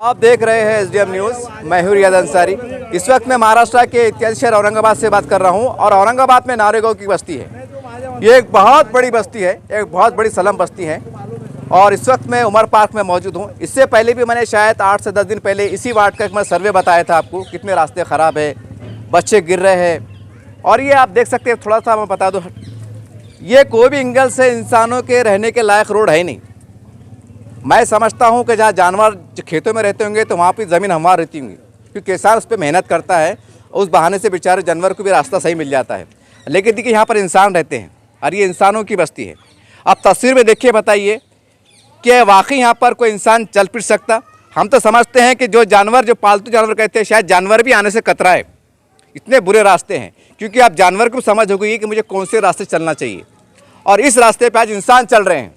आप देख रहे हैं एसडीएम न्यूज़। मैं हूं रियाज अंसारी। इस वक्त मैं महाराष्ट्र के ऐतिहासिक शहर औरंगाबाद से बात कर रहा हूं और औरंगाबाद में नारेगांव की बस्ती है। ये एक बहुत बड़ी बस्ती है, एक बहुत बड़ी स्लम बस्ती है और इस वक्त मैं उमर पार्क में मौजूद हूं। इससे पहले भी मैंने शायद 8 से 10 दिन पहले इसी वार्ड का एक मैं सर्वे बताया था आपको, कितने रास्ते ख़राब है, बच्चे गिर रहे हैं। और ये आप देख सकते हैं, थोड़ा सा मैं बता दूँ, ये कोई भी एंगल से इंसानों के रहने के लायक रोड है ही नहीं। मैं समझता हूं कि जहां जानवर खेतों में रहते होंगे तो वहां पर ज़मीन हमवार रहती होंगी, क्योंकि किसान उस पर मेहनत करता है, उस बहाने से बेचारे जानवर को भी रास्ता सही मिल जाता है। लेकिन देखिए यहाँ पर इंसान रहते हैं और ये इंसानों की बस्ती है। आप तस्वीर में देखिए, बताइए कि वाकई यहाँ पर कोई इंसान चल फिर सकता? हम तो समझते हैं कि जो जानवर, जो पालतू जानवर कहते हैं, शायद जानवर भी आने से कतराए, इतने बुरे रास्ते हैं। क्योंकि आप जानवर को समझ हो गई कि मुझे कौन से रास्ते चलना चाहिए, और इस रास्ते पर आज इंसान चल रहे हैं।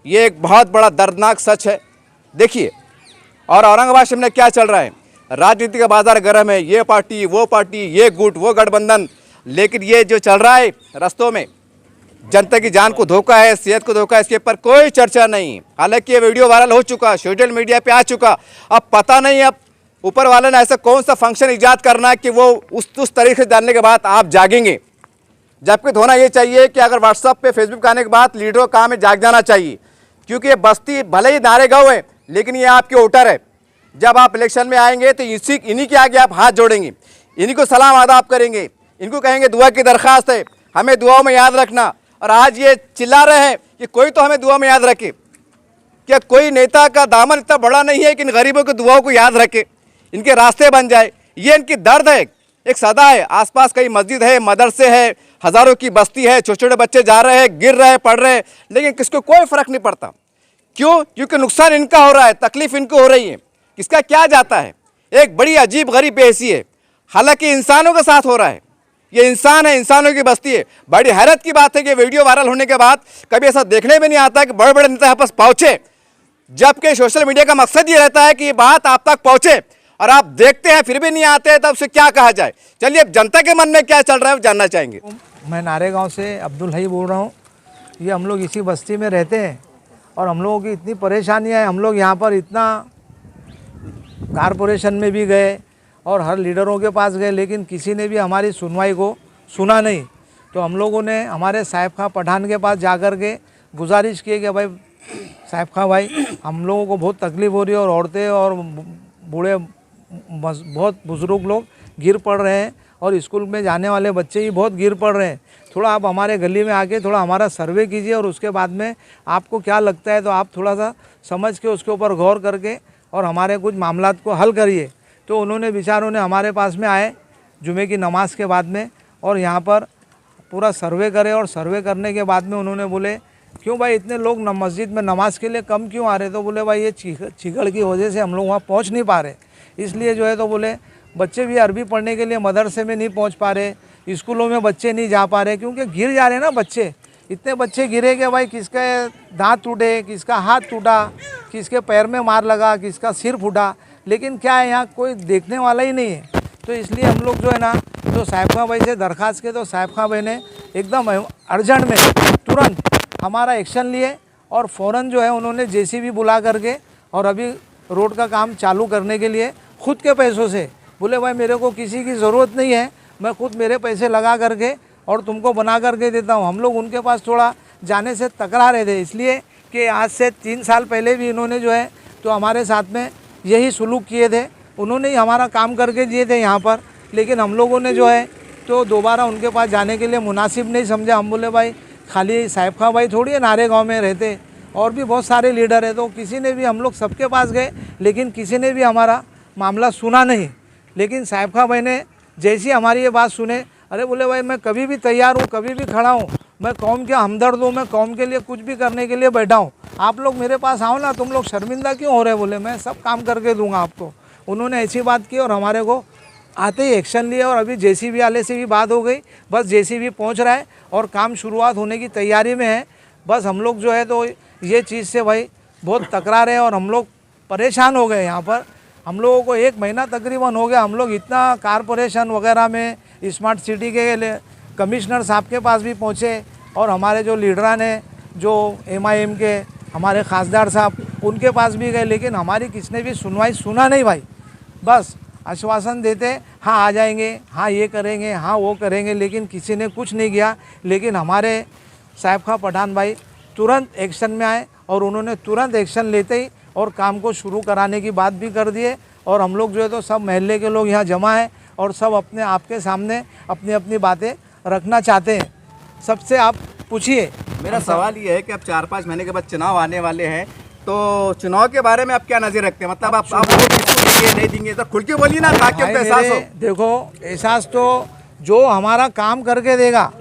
ये एक बहुत बड़ा दर्दनाक सच है। देखिए, और औरंगाबाद शहर में क्या चल रहा है, राजनीति का बाजार गर्म है, ये पार्टी वो पार्टी, ये गुट वो गठबंधन। लेकिन ये जो चल रहा है रास्तों में, जनता की जान को धोखा है, सेहत को धोखा है, इसके ऊपर कोई चर्चा नहीं। हालांकि ये वीडियो वायरल हो चुका, सोशल मीडिया पे आ चुका। अब पता नहीं अब ऊपर वाले ने ऐसा कौन सा फंक्शन ईजाद करना है कि वो उस तरीके से जानने के बाद आप जागेंगे। जबकि होना ये चाहिए कि अगर व्हाट्सएप पे फेसबुक आने के बाद लीडरों का काम है जाग जाना चाहिए, क्योंकि ये बस्ती भले ही नारेगांव है लेकिन ये आपके वोटर है। जब आप इलेक्शन में आएंगे तो इन्हीं के आगे आप हाथ जोड़ेंगे, इन्हीं को सलाम आदाब करेंगे, इनको कहेंगे दुआ की दरख्वास्त है, हमें दुआओं में याद रखना। और आज ये चिल्ला रहे हैं कि कोई तो हमें दुआ में याद रखे। क्या कोई नेता का दामन इतना बड़ा नहीं है कि इन गरीबों की दुआओं को याद रखे, इनके रास्ते बन जाए? ये इनकी दर्द है, एक सदा है। आसपास कई मस्जिद है, मदरसे है, हज़ारों की बस्ती है, छोटे छोटे बच्चे जा रहे हैं, गिर रहे हैं, पढ़ रहे हैं, लेकिन किसको कोई फ़र्क नहीं पड़ता। क्यों? क्योंकि नुकसान इनका हो रहा है, तकलीफ इनको हो रही है, किसका क्या जाता है। एक बड़ी अजीब गरीब बेहसी है, हालांकि इंसानों के साथ हो रहा है। ये इंसान है, इंसानों की बस्ती है। बड़ी हैरत की बात है कि वीडियो वायरल होने के बाद कभी ऐसा देखने में नहीं आता कि बड़े बड़े नेता यहाँ पास पहुँचे, जबकि सोशल मीडिया का मकसद ये रहता है कि ये बात आप तक पहुँचे, और आप देखते हैं फिर भी नहीं आते, तब से क्या कहा जाए। चलिए, अब जनता के मन में क्या चल रहा है जानना चाहेंगे। मैं नारेगांव से अब्दुल हई बोल रहा हूँ। ये हम लोग इसी बस्ती में रहते हैं और हम लोगों की इतनी परेशानियाँ है। हम लोग यहाँ पर इतना कारपोरेशन में भी गए और हर लीडरों के पास गए, लेकिन किसी ने भी हमारी सुनवाई को सुना नहीं। तो हम लोगों ने हमारे साहिब खां पठान के पास जाकर के गुजारिश की कि भाई साहिब खां भाई, हम लोगों को बहुत तकलीफ़ हो रही है और औरतें और बूढ़े बहुत बुज़ुर्ग लोग गिर पड़ रहे हैं और स्कूल में जाने वाले बच्चे ही बहुत गिर पड़ रहे हैं। थोड़ा आप हमारे गली में आके थोड़ा हमारा सर्वे कीजिए और उसके बाद में आपको क्या लगता है तो आप थोड़ा सा समझ के उसके ऊपर गौर करके और हमारे कुछ मामलात को हल करिए। तो उन्होंने बेचारों ने हमारे पास में आए जुमे की नमाज के बाद में और यहाँ पर पूरा सर्वे करे, और सर्वे करने के बाद में उन्होंने बोले क्यों भाई इतने लोग मस्जिद में नमाज के लिए कम क्यों आ रहे? तो बोले भाई ये चिकड़ की वजह से हम लोग वहाँ पहुँच नहीं पा रहे, इसलिए जो है तो बोले बच्चे भी अरबी पढ़ने के लिए मदरसे में नहीं पहुंच पा रहे, स्कूलों में बच्चे नहीं जा पा रहे, क्योंकि गिर जा रहे हैं ना बच्चे। इतने बच्चे गिरे कि भाई किसके दांत टूटे, किसका हाथ टूटा, किसके पैर में मार लगा, किसका सिर फूटा, लेकिन क्या है यहाँ कोई देखने वाला ही नहीं है। तो इसलिए हम लोग जो है ना तो साहिब खां भाई से दरख्वास्त के, तो साहिब खां भाई ने एकदम अर्जेंट में तुरंत हमारा एक्शन लिए और फ़ौरन जो है उन्होंने जेसीबी बुला करके और अभी रोड का काम चालू करने के लिए खुद के पैसों से बोले भाई मेरे को किसी की ज़रूरत नहीं है, मैं खुद मेरे पैसे लगा करके और तुमको बना करके देता हूँ। हम लोग उनके पास थोड़ा जाने से तकरा रहे थे, इसलिए कि आज से 3 साल पहले भी इन्होंने जो है तो हमारे साथ में यही सुलूक किए थे। उन्होंने ही हमारा काम करके दिए थे यहाँ पर, लेकिन हम लोगों ने जो है तो दोबारा उनके पास जाने के लिए मुनासिब नहीं समझा। हम बोले भाई खाली साहिब खां भाई थोड़ी है नारेगांव में रहते, और भी बहुत सारे लीडर हैं, तो किसी ने भी, हम लोग सबके पास गए लेकिन किसी ने भी हमारा मामला सुना नहीं। लेकिन साहिब खां भाई ने जैसी हमारी ये बात सुने, अरे बोले भाई मैं कभी भी तैयार हूँ, कभी भी खड़ा हूँ, मैं कौम के हमदर्द हूँ, मैं कौम के लिए कुछ भी करने के लिए बैठा हूँ, आप लोग मेरे पास आओ ना, तुम लोग शर्मिंदा क्यों हो रहे? बोले मैं सब काम करके दूंगा आपको। उन्होंने ऐसी बात की और हमारे को आते ही एक्शन लिया, और अभी जेसीबी वाले से भी बात हो गई, बस जेसीबी पहुँच रहा है और काम शुरुआत होने की तैयारी में है। बस हम लोग जो है तो ये चीज़ से भाई बहुत तकरा रहे हैं और हम लोग परेशान हो गए। यहाँ पर हम लोगों को 1 महीना तकरीबन हो गया, हम लोग इतना कारपोरेशन वगैरह में, स्मार्ट सिटी के कमिश्नर साहब के पास भी पहुँचे और हमारे जो लीडरान हैं, जो MIM के हमारे खासदार साहब उनके पास भी गए, लेकिन हमारी किसने भी सुनवाई सुना नहीं भाई। बस आश्वासन देते, हाँ आ जाएंगे, हाँ ये करेंगे, हाँ वो करेंगे, लेकिन किसी ने कुछ नहीं किया। लेकिन हमारे साहब खां पठान भाई तुरंत एक्शन में आए और उन्होंने तुरंत एक्शन लेते ही और काम को शुरू कराने की बात भी कर दिए। और हम लोग जो है तो सब महल्ले के लोग यहाँ जमा है और सब अपने आपके सामने अपनी अपनी बातें रखना चाहते हैं। सबसे आप पूछिए। मेरा सवाल ये है कि अब 4-5 महीने के बाद चुनाव आने वाले हैं, तो चुनाव के बारे में आप क्या नजर रखते हैं? मतलब आप वोट किसको देंगे, नहीं देंगे, तो खुल के बोलिए ना, ताकि हमको एहसास हो। देखो, एहसास तो जो हमारा काम करके देगा,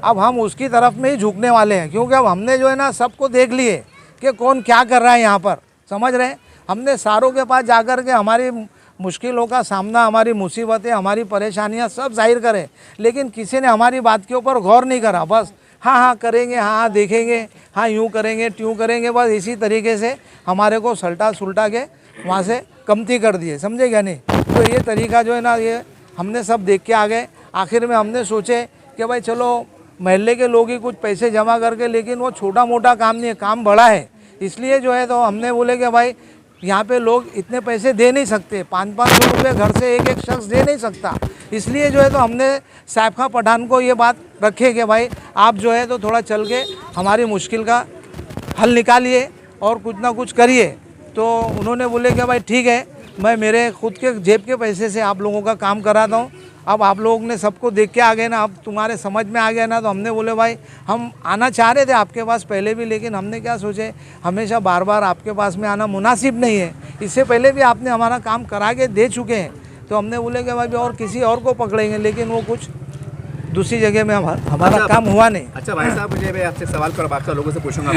अब हम उसकी तरफ में ही झुकने वाले हैं, क्योंकि अब हमने जो है ना सबको देख लिए कि कौन क्या कर रहा है यहाँ पर, समझ रहे हैं। हमने सारों के पास जाकर के हमारी मुश्किलों का सामना, हमारी मुसीबतें, हमारी परेशानियाँ सब जाहिर करें, लेकिन किसी ने हमारी बात के ऊपर गौर नहीं करा। बस हाँ हाँ करेंगे, हाँ हाँ देखेंगे, हाँ यूँ करेंगे, त्यों करेंगे, बस इसी तरीके से हमारे को सल्टा सुलटा के वहाँ से कमती कर दिए, समझे क्या नहीं। तो ये तरीका जो है ना, ये हमने सब देख के आ गए। आखिर में हमने सोचे कि भाई चलो महल्ले के लोग ही कुछ पैसे जमा करके, लेकिन वो छोटा मोटा काम नहीं है, काम बड़ा है। इसलिए जो है तो हमने बोले कि भाई यहाँ पे लोग इतने पैसे दे नहीं सकते, 500-500 रुपये घर से एक एक शख्स दे नहीं सकता। इसलिए जो है तो हमने साहब खां पठान को ये बात रखे कि भाई आप जो है तो थोड़ा चल के हमारी मुश्किल का हल निकालिए और कुछ ना कुछ करिए। तो उन्होंने बोले कि भाई ठीक है, मैं मेरे खुद के जेब के पैसे से आप लोगों का काम कराता हूँ। अब आप लोग ने सबको देख के आ गए ना, अब तुम्हारे समझ में आ गया ना, तो हमने बोले भाई हम आना चाह रहे थे आपके पास पहले भी, लेकिन हमने क्या सोचे, हमेशा बार बार आपके पास में आना मुनासिब नहीं है। इससे पहले भी आपने हमारा काम करा के दे चुके हैं, तो हमने बोले कि भाई और किसी और को पकड़ेंगे, लेकिन वो कुछ दूसरी जगह में हमारा काम हुआ नहीं। अच्छा भाई साहब, मुझे मैं आपसे सवाल कर बाकी लोगों से पूछूंगा।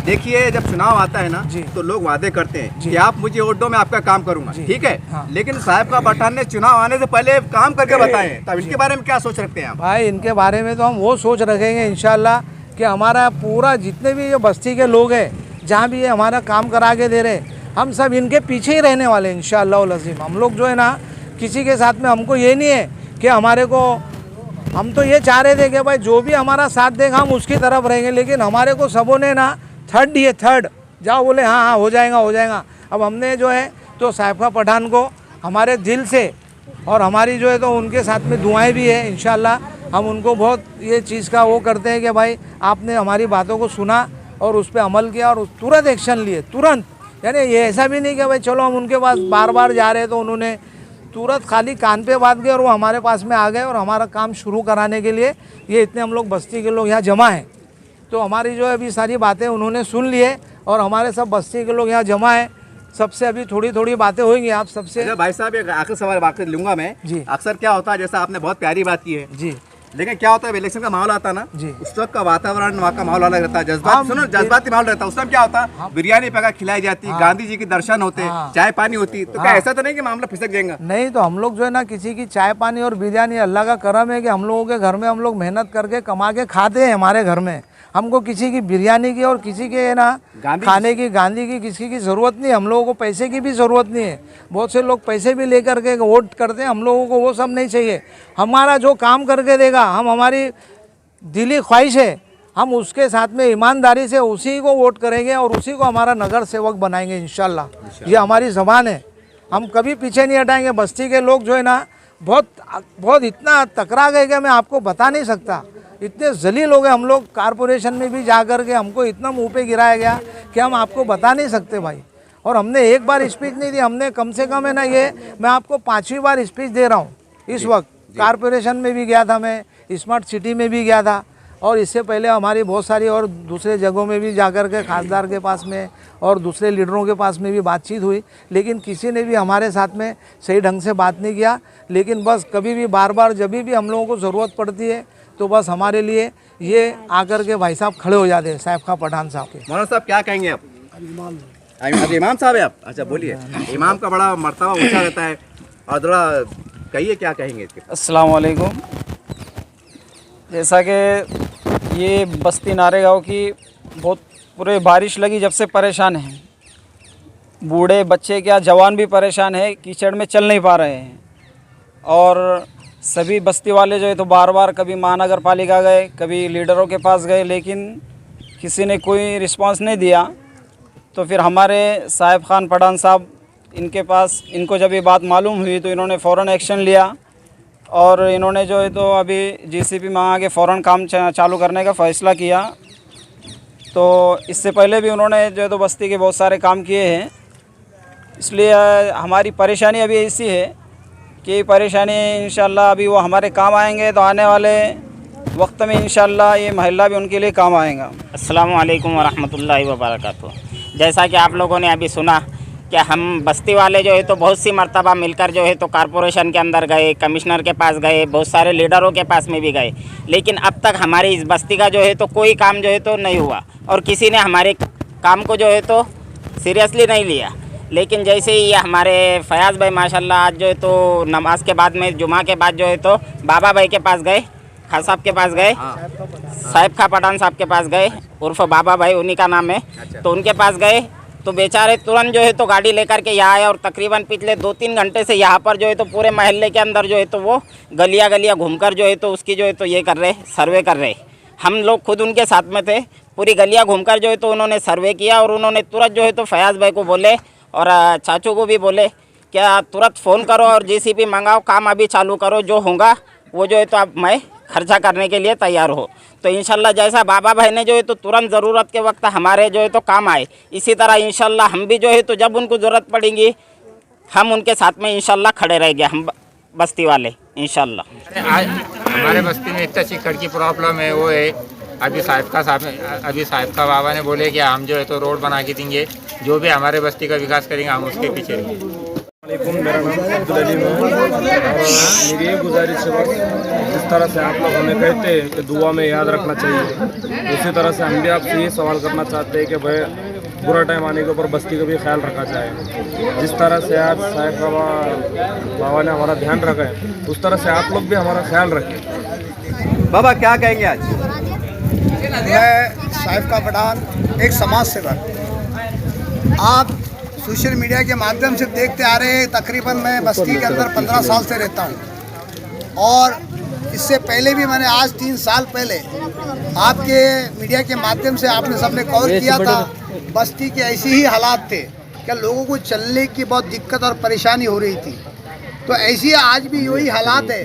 देखिए, जब चुनाव आता है ना, तो लोग वादे करते हैं कि आप मुझे वोट दो, मैं आपका काम करूंगा, ठीक है। हाँ। लेकिन साहब खां पठान ने चुनाव आने से पहले काम करके बताए, तब इनके बारे में क्या सोच रखते हैं आप? भाई इनके बारे में तो हम वो सोच रखेंगे इंशाल्लाह कि हमारा पूरा जितने भी ये बस्ती के लोग हैं, जहाँ भी ये हमारा काम करा के दे रहे, हम सब इनके पीछे ही रहने वाले हैं इंशाअल्लाह अज़ीम। हम लोग जो है ना, किसी के साथ में हमको ये नहीं है कि हमारे को, हम तो ये चाह रहे थे कि भाई जो भी हमारा साथ देगा हम उसकी तरफ रहेंगे, लेकिन हमारे को सबों ने ना थर्ड जाओ बोले हाँ हाँ हो जाएगा हो जाएगा। अब हमने जो है तो साहब खां पठान को हमारे दिल से, और हमारी जो है तो उनके साथ में दुआएं भी है इंशाल्लाह। हम उनको बहुत ये चीज़ का वो करते हैं कि भाई आपने हमारी बातों को सुना और उस पर अमल किया और तुरंत एक्शन लिए, तुरंत। यानी ये ऐसा भी नहीं कि भाई चलो हम उनके पास बार बार जा रहे हैं, तो उन्होंने तुरंत खाली कान पे बात गए और वो हमारे पास में आ गए और हमारा काम शुरू कराने के लिए ये इतने हम लोग बस्ती के लोग यहाँ जमा हैं। तो हमारी जो है अभी सारी बातें उन्होंने सुन लिए और हमारे सब बस्ती के लोग यहाँ जमा हैं। सबसे अभी थोड़ी थोड़ी बातें होंगी आप सबसे। अच्छा भाई साहब, एक आखिरी सवाल बाकी लूंगा मैं जी। अक्सर क्या होता है, जैसा आपने बहुत प्यारी बात की है जी, लेकिन क्या होता है, इलेक्शन का माहौल आता है ना जी, उस वक्त का वातावरण, वहाँ का माहौल अलग रहता है, जज्बाती माहौल रहता है। उस टाइम क्या होता है, बिरयानी पका खिलाई जाती, गांधी जी के दर्शन होते, चाय पानी होती, तो क्या ऐसा तो नहीं कि मामला फिसक जाएगा? नहीं, तो हम लोग जो है ना, किसी की चाय पानी और बिरयानी, अल्लाह का करम है कि हम लोगों के घर में हम लोग मेहनत करके कमा के खाते हैं। हमारे घर में हमको किसी की बिरयानी की और किसी के ना खाने की, गांधी की, किसी की ज़रूरत नहीं। हम लोगों को पैसे की भी ज़रूरत नहीं है। बहुत से लोग पैसे भी लेकर के वोट करते हैं, हम लोगों को वो सब नहीं चाहिए। हमारा जो काम करके देगा, हम, हमारी दिली ख्वाहिश है, हम उसके साथ में ईमानदारी से उसी को वोट करेंगे और उसी को हमारा नगर सेवक बनाएंगे इंशाल्लाह। ये हमारी ज़बान है, हम कभी पीछे नहीं हटाएंगे। बस्ती के लोग जो है ना, बहुत इतना टकरा गए कि मैं आपको बता नहीं सकता। इतने जलील हो गए हम लोग, कारपोरेशन में भी जा कर के हमको इतना मुंह पे गिराया गया कि हम आपको बता नहीं सकते भाई। और हमने एक बार स्पीच नहीं दी, हमने कम से कम है ना, ये मैं आपको 5वीं बार स्पीच दे रहा हूँ इस वक्त। कारपोरेशन में भी गया था मैं, स्मार्ट सिटी में भी गया था, और इससे पहले हमारी बहुत सारी और दूसरे जगहों में भी जाकर के खासदार के पास में और दूसरे लीडरों के पास में भी बातचीत हुई, लेकिन किसी ने भी हमारे साथ में सही ढंग से बात नहीं किया। लेकिन बस कभी भी बार बार जब भी हम लोगों को ज़रूरत पड़ती है तो बस हमारे लिए ये आकर के भाई साहब खड़े हो जाते हैं, साहब खां पठान साहब के। मौलाना साहब क्या कहेंगे आप? इमाम साहब है आप? अच्छा बोलिए। इमाम का बड़ा मर्तबा ऊंचा रहता है, और थोड़ा कहिए क्या कहेंगे इसके? अस्सलाम वालेकुम। जैसा कि ये बस्ती नारेगांव की बहुत पूरे बारिश लगी जब से परेशान हैं, बूढ़े बच्चे क्या जवान भी परेशान है, कीचड़ में चल नहीं पा रहे हैं। और सभी बस्ती वाले जो है तो बार बार कभी महानगर पालिका गए, कभी लीडरों के पास गए, लेकिन किसी ने कोई रिस्पांस नहीं दिया। तो फिर हमारे साहिब खान पठान साहब इनके पास, इनको जब ये बात मालूम हुई तो इन्होंने फ़ौरन एक्शन लिया और इन्होंने जो है तो अभी जीसीपी मंगा के फ़ौरन काम चालू करने का फ़ैसला किया। तो इससे पहले भी उन्होंने जो है तो बस्ती के बहुत सारे काम किए हैं। इसलिए हमारी परेशानी अभी ऐसी है कि परेशानी इंशाल्लाह अभी वो हमारे काम आएंगे तो आने वाले वक्त में इंशाल्लाह ये महल्ला भी उनके लिए काम आएगा। अस्सलामु अलैकुम वरहमतुल्लाहि वबरकातुहू। जैसा कि आप लोगों ने अभी सुना कि हम बस्ती वाले जो है तो बहुत सी मर्तबा मिलकर जो है तो कॉरपोरेशन के अंदर गए, कमिश्नर के पास गए, बहुत सारे लीडरों के पास में भी गए, लेकिन अब तक हमारी इस बस्ती का जो है तो कोई काम जो है तो नहीं हुआ और किसी ने हमारे काम को जो है तो सीरियसली नहीं लिया। लेकिन जैसे ही ये हमारे फयाज़ भाई माशाल्लाह आज जो है तो नमाज के बाद में, जुमा के बाद जो है तो बाबा भाई के पास गए, खान साहब के पास गए, साहिब खान पठान साहब के पास गए, उर्फ बाबा भाई उन्हीं का नाम है। तो उनके पास गए तो बेचारे तुरंत जो है तो गाड़ी लेकर के यहाँ आए और तकरीबन पिछले 2-3 घंटे से यहाँ पर जो है तो पूरे महल्ले के अंदर जो है तो वो गलियाँ घूमकर जो है तो उसकी जो है तो ये कर रहे, सर्वे कर रहे। हम लोग खुद उनके साथ में थे। पूरी गलियाँ घूमकर जो है तो उन्होंने सर्वे किया और उन्होंने तुरंत जो है तो फयाज़ भाई को बोले और चाचू को भी बोले क्या तुरंत फ़ोन करो और जीसीपी मंगाओ, काम अभी चालू करो, जो होगा वो जो है तो अब मैं खर्चा करने के लिए तैयार हो। तो इंशाल्लाह जैसा बाबा भाई ने जो है तो तुरंत ज़रूरत के वक्त हमारे जो है तो काम आए, इसी तरह इंशाल्लाह हम भी जो है तो जब उनको ज़रूरत पड़ेगी हम उनके साथ में इंशाल्लाह खड़े रहेंगे, हम बस्ती वाले इंशाल्लाह। आज हमारे बस्ती में इतना चिकड़ की प्रॉब्लम है, वो है अभी साहिब का बाबा ने बोले कि हम जो है तो रोड बना के देंगे, जो भी हमारे बस्ती का विकास करेंगे हम उसके पीछे रहेंगे। मेरा नाम अब्दुल अली है और मेरी ये गुजारिश है बस, जिस तरह से आप लोग हमें कहते हैं कि दुआ में याद रखना चाहिए, उसी तरह से हम भी आपसे ये सवाल करना चाहते हैं कि भाई बुरा टाइम आने के ऊपर बस्ती का भी ख्याल रखा जाए। जिस तरह से आज साहिब बाबा ने हमारा ध्यान रखा है, उस तरह से आप लोग भी हमारा ख्याल रखें। बाबा क्या कहेंगे आज? मैं साहिब का पठान एक समाज सेवक, आप सोशल मीडिया के माध्यम से देखते आ रहे हैं। तकरीबन मैं बस्ती के अंदर 15 साल से रहता हूं और इससे पहले भी मैंने आज 3 साल पहले आपके मीडिया के माध्यम से आपने सबने कवर किया था। बस्ती के ऐसे ही हालात थे कि लोगों को चलने की बहुत दिक्कत और परेशानी हो रही थी, तो ऐसी आज भी वही हालात है।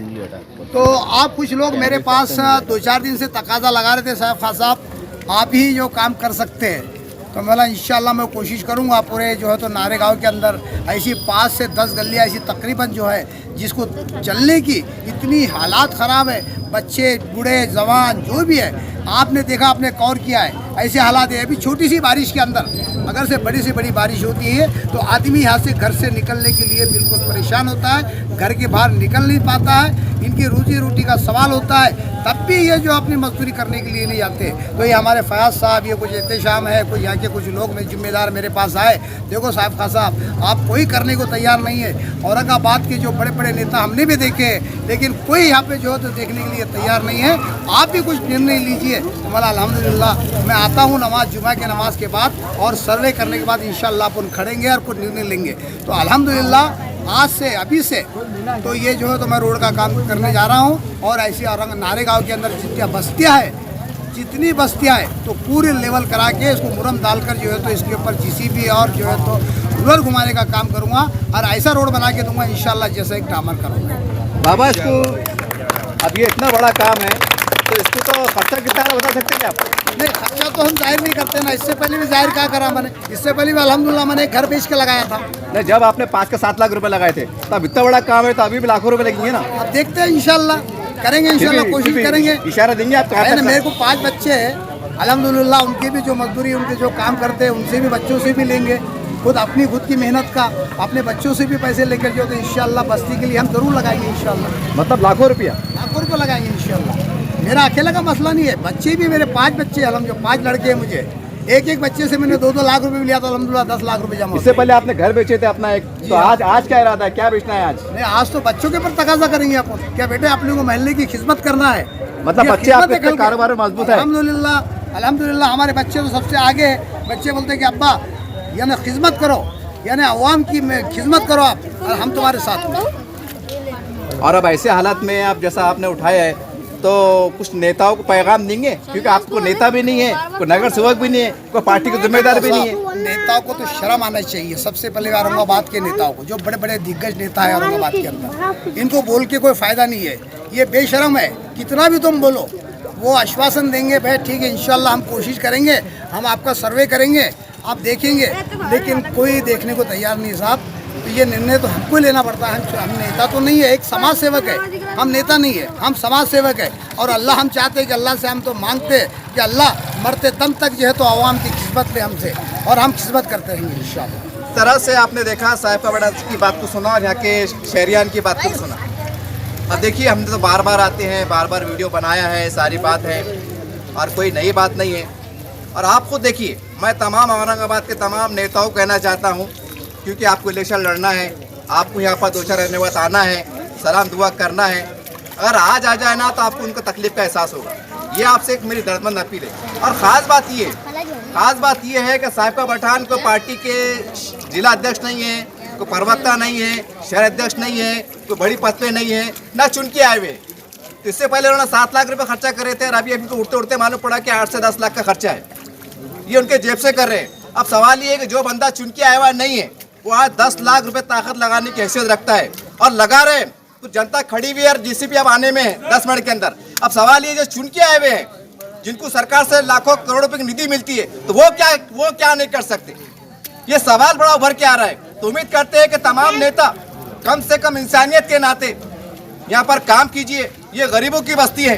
तो आप कुछ लोग मेरे पास 2-4 दिन से तकाजा लगा रहे थे, साहब आप ही जो काम कर सकते हैं। तो मैं इंशाल्लाह मैं कोशिश करूंगा पूरे जो है तो नारे गाँव के अंदर ऐसी 5 से 10 गलियाँ ऐसी तकरीबन जो है जिसको चलने की इतनी हालात ख़राब है, बच्चे बूढ़े जवान जो भी है, आपने देखा, आपने कवर किया है, ऐसे हालात है। अभी छोटी सी बारिश के अंदर अगर से बड़ी बारिश होती है तो आदमी यहाँ से घर से निकलने के लिए बिल्कुल परेशान होता है, घर के बाहर निकल नहीं पाता है, इनकी रोजी रोटी का सवाल होता है, तब भी ये जो अपनी मजदूरी करने के लिए नहीं आते। तो ये हमारे फयाज साहब, ये कुछ एहतशाम है, कुछ यहाँ के कुछ लोग में जिम्मेदार मेरे पास आए, देखो साहिब खान साहब आप कोई करने को तैयार नहीं है। औरंगाबाद के जो बड़े बड़े नेता हमने भी देखे, लेकिन कोई यहाँ पे जो है तो देखने के लिए तैयार नहीं है। आप भी कुछ निर्णय लीजिए। तो मला अल्हम्दुलिल्लाह मैं आता हूँ जुमा के नमाज के बाद और सर्वे करने के बाद इंशाल्लाह अपन खड़ेंगे और कुछ निर्णय लेंगे। तो अल्हम्दुलिल्लाह आज से अभी से तो ये जो है तो मैं रोड का काम करने जा रहा हूँ और ऐसी नारे गाँव के अंदर जितनी बस्तियाँ हैं तो पूरे लेवल करा के इसको मुरम डालकर जो है तो इसके ऊपर जीसीबी और जो है तो रूरल घुमाने का काम करूँगा और ऐसा रोड बना के दूंगा इंशाल्लाह जैसा एक डामर करूँगा। बाबा इसको अब ये इतना बड़ा काम है तो इसको तो खर्चा कितना बता सकते हैं आप? नहीं, खर्चा तो हम जाहिर नहीं करते ना। इससे पहले भी जाहिर क्या करा मैंने, इससे पहले भी अल्हम्दुलिल्लाह मैंने घर बेच के लगाया था। नहीं, जब आपने 5 से 7 लाख रुपए लगाए थे तब इतना बड़ा काम है तो अभी भी लाखों रुपए लगेंगे ना। अब देखते हैं इंशाल्लाह करेंगे, इंशाल्लाह कोशिश करेंगे। इशारा देंगे आप कहाँ तक? मेरे को 5 बच्चे हैं अल्हम्दुलिल्लाह, उनकी भी जो मजदूरी, उनके जो काम करते हैं उनसे भी, बच्चों से भी लेंगे, खुद की मेहनत का अपने बच्चों से भी पैसे लेकर जो तो इंशाल्लाह बस्ती के लिए हम जरूर लगाएंगे इंशाल्लाह। मतलब लाखों रुपया लगाएंगे इंशाल्लाह। मेरा अकेला का मसला नहीं है, बच्चे भी मेरे 5 बच्चे, जो 5 लड़के हैं मुझे, एक बच्चे से मैंने 2-2 लाख रुपए भी लिया, तो अल्हम्दुलिल्लाह 10 लाख रुपए जमा। इससे पहले आपने घर बेचे थे अपना एक, तो आज क्या इरादा है, क्या बेचना है आज? नहीं, आज तो बच्चों के ऊपर तकाजा करेंगे अपन, क्या बेटे अपने को महल्ले की खिदमत करना है। मतलब बच्चे आपके कारोबार में मजबूत है? अल्हम्दुलिल्लाह हमारे बच्चे तो सबसे आगे है। बच्चे बोलते हैं कि अब्बा यानी खिदमत करो, यानी अवाम की खिदमत करो आप, और हम तुम्हारे साथ में। और अब ऐसे हालात में आप जैसा आपने उठाया है तो कुछ नेताओं को पैगाम देंगे, क्योंकि आपको नेता भी नहीं है, कोई नगर सेवक भी नहीं है, कोई पार्टी का जिम्मेदार भी नहीं है। नेताओं को तो शर्म आना चाहिए, सबसे पहले औरंगाबाद के नेताओं को, जो बड़े बड़े दिग्गज नेता है औरंगाबाद के अंदर, इनको बोल के कोई फायदा नहीं है। ये बेशर्म है, कितना भी तुम बोलो, वो आश्वासन देंगे भाई ठीक है इंशाल्लाह हम कोशिश करेंगे, हम आपका सर्वे करेंगे, आप देखेंगे, लेकिन कोई देखने को तैयार नहीं साहब। तो ये निर्णय तो हमको ही लेना पड़ता है। हम नेता तो नहीं है, एक समाज सेवक है, हम नेता नहीं है, हम समाज सेवक है। और अल्लाह हम चाहते हैं कि अल्लाह से हम तो मांगते हैं कि अल्लाह मरते दम तक जो है तो आवाम की खिदमत ले हमसे, और हम खिदमत करते रहेंगे इंशाल्लाह। तरह से आपने देखा साहिब का बड़ा की बात को सुना और यहाँ के शहरियान की बात को सुना। अब देखिए हमने तो बार बार आते हैं, बार बार वीडियो बनाया है, सारी बात है और कोई नई बात नहीं है। और आप खुद देखिए, मैं तमाम औरंगाबाद के तमाम नेताओं को कहना चाहता हूँ, क्योंकि आपको इलेक्शन लड़ना है, आपको यहाँ पर 2-4 रहने वक्त आना है, सलाम दुआ करना है। अगर आज आ जाए ना तो आपको उनका तकलीफ का एहसास होगा। ये आपसे एक मेरी दर्दमंद अपील है। और ख़ास बात ये है कि साहिब का पठान को पार्टी के जिला अध्यक्ष नहीं है, कोई प्रवक्ता नहीं है, शहर अध्यक्ष नहीं है, कोई बड़ी पद पे नहीं है, ना चुन के आए हुए। तो इससे पहले उन्होंने 7 लाख रुपए खर्चा करे थे और अभी तो उठते उठते मालूम पड़ा कि 8 से 10 लाख का खर्चा है। ये उनके जेब से कर रहे हैं। अब सवाल ये है कि जो बंदा चुन के आया हुआ नहीं है, वो आज 10 लाख रुपए ताकत लगाने की हैसियत रखता है और लगा रहे हैं, तो जनता खड़ी हुई है और जीसीपी अब आने में है 10 मिनट के अंदर। अब सवाल ये जो चुन के आए हुए हैं, जिनको सरकार से लाखों करोड़ों रुपए की निधि मिलती है, तो वो क्या नहीं कर सकते? ये सवाल बड़ा उभर के आ रहा है। तो उम्मीद करते हैं कि तमाम नेता कम से कम इंसानियत के नाते यहाँ पर काम कीजिए। ये गरीबों की बस्ती है,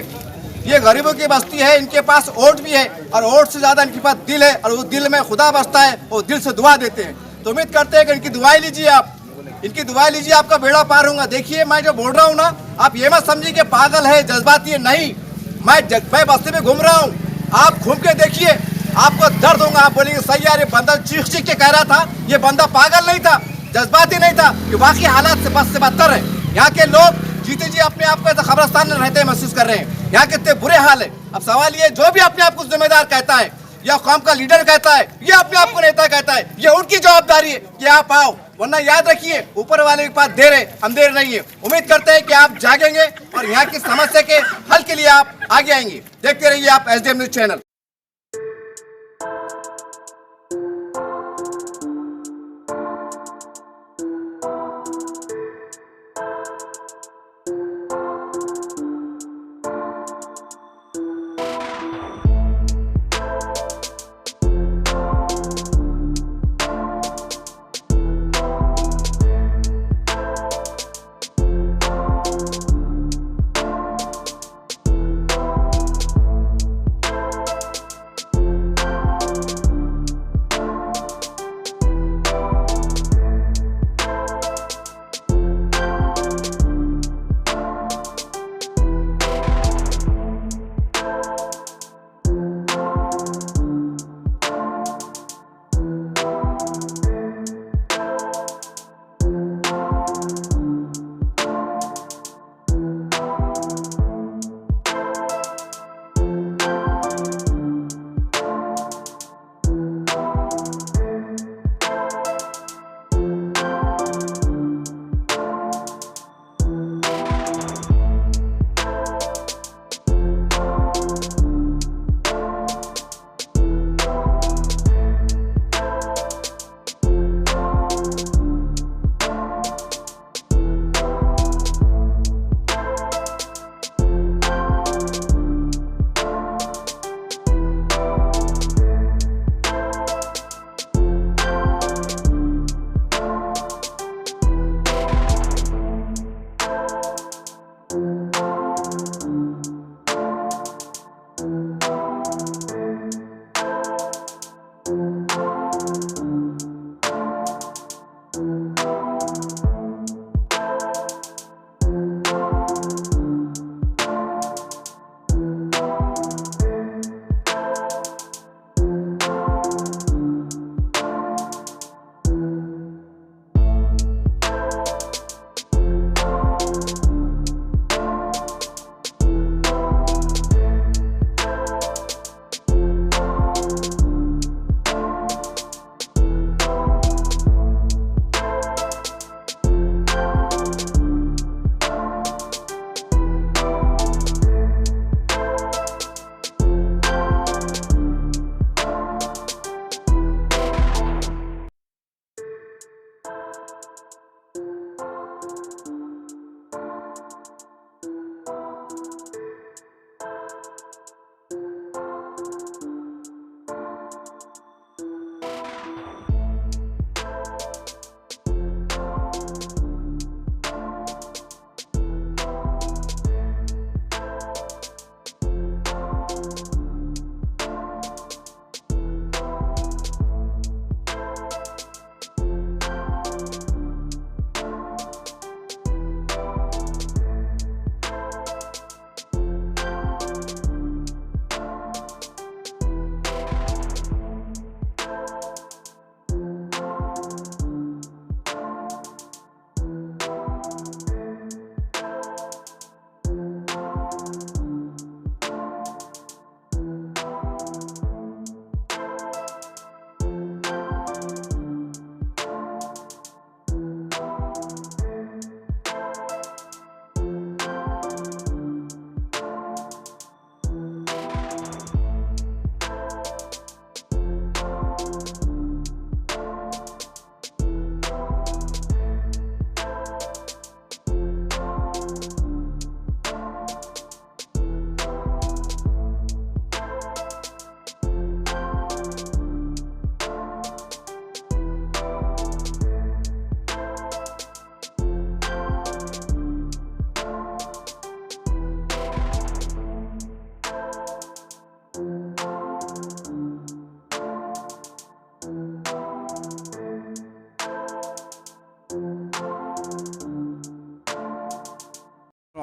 ये गरीबों की बस्ती है, इनके पास वोट भी है और वोट से ज़्यादा इनके पास दिल है, और वो दिल में खुदा बसता है, वो दिल से दुआ देते हैं। तो उम्मीद करते हैं कि इनकी दुआएं लीजिए, आप इनकी दुआएं लीजिए, आपका बेड़ा पार होगा। देखिए मैं जो बोल रहा हूँ ना, आप ये मत समझिए कि पागल है, जज्बाती है, नहीं। मैं बस्ती में घूम रहा हूँ, आप घूम के देखिए, आपको दर्द होगा। आप बोलेंगे सही यार, ये बंदा चीख के कह रहा था, ये बंदा पागल नहीं था, जज्बाती नहीं था, ये वाकई हालात से बदतर है। यहाँ के लोग जीते जी अपने आप को खबरस्तान में रहते महसूस कर रहे हैं। यहाँ कितने बुरे हाल है। अब सवाल ये, जो भी अपने आप को जिम्मेदार कहता है या कौम का लीडर कहता है या अपने आप को नेता कहता है, ये उनकी जवाबदारी है कि आप आओ, वरना याद रखिए ऊपर वाले के पास देर है, अंधेर नहीं है। उम्मीद करते हैं कि आप जागेंगे और यहाँ की समस्या के हल के लिए आप आगे आएंगे। देखते रहिए आप SDM न्यूज चैनल।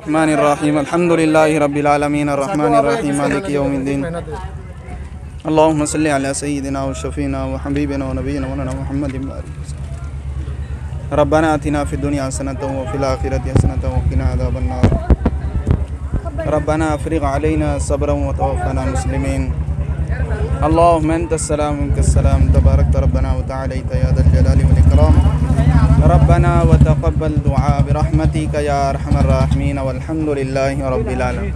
बिस्मिल्लाहिर्रहमानिर्रहीम अल्हम्दुलिल्लाहि रब्बिल आलमीन अर्रहमानिर्रहीम मालिकि यौमिद्दीन अल्लाहुम्मा सल्लि अला सय्यिदिना व शफीना व हबीबिना व नबीना मौलाना मुहम्मदिन रब्बना आतिना फिद दुनिया हसनतन व फिल आखिरति हसनतन व क़िना अज़ाबन्नार रब्बना अफ़रिग़ अलैना सब्रन व तवफ़्फ़ना मुस्लिमीन अल्लाहुम्मा अंतस्सलाम व मिनकस्सलाम तबारकत रब्बना व तआलैत या ज़ल जलाली वल इकराम रब्बना व तक़ब्बल दुआ बिरहमतिका या अरहमर राहिमीन वल्हम्दुलिल्लाहि रब्बिल आलमीन।